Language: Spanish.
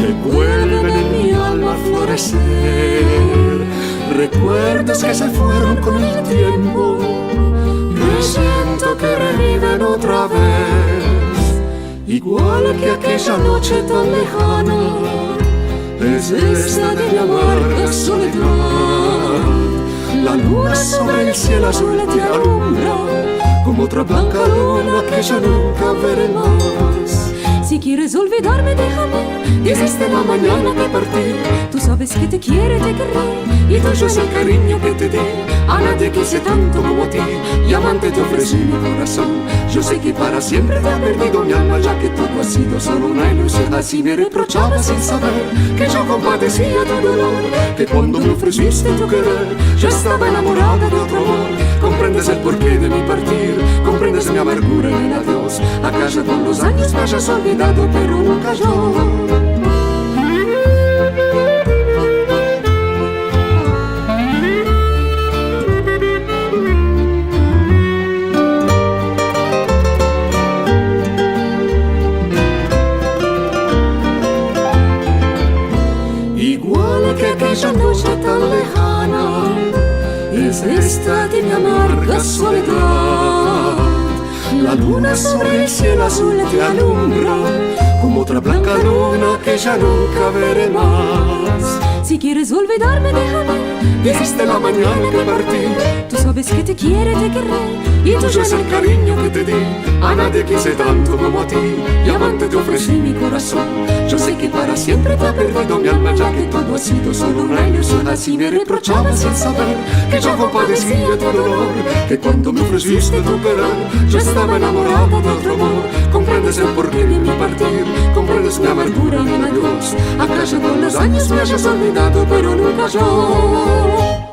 que vuelven en mi alma a florecer. Recuerdos que se fueron con el tiempo, que siento que reviven otra vez, igual que aquella noche tan lejana. Es esta de mi amarga soledad. La luna sobre el cielo azul te alumbra, como otra blanca luna que ya nunca veré más. Si quieres olvidarme, déjame, desde la mañana que partí. Tú sabes que te quiero y te querré, y tuyo es el cariño que te di. A nadie quise tanto como a ti, y amante te ofrecí mi corazón. Yo sé que para siempre te ha perdido mi alma, ya que todo ha sido solo una ilusión. Así me reprochaba sin saber que yo compadecía tu dolor, que cuando me ofreciste tu querer, yo estaba enamorada de otro amor. Comprendes el porqué de mi partir, comprendes mi amargura en el adiós. Acaso con los años me hayas olvidado, pero nunca yo. Igual que aquella noche tan lejana, es esta de mi amarga soledad. La luna sobre el cielo azul te alumbra, como otra blanca luna que ya nunca veré más. Si quieres olvidarme, déjame, desde la mañana que partí. Tú sabes que te quiero y te querré, y tuyo es el cariño que te di. A nadie quise tanto como a ti, y amante te ofrecí mi corazón. Yo sé que para siempre te ha perdido mi alma, ya que todo ha sido solo una ilusión. Así me reprochaba sin saber que yo compadecía tu dolor, que cuando me ofreciste tu querer, yo estaba enamorada de otro amor. Comprendes el porqué de mi partir, comprendes mi amargura en el adiós. Acaso con los años me hayas olvidado, pero nunca yo.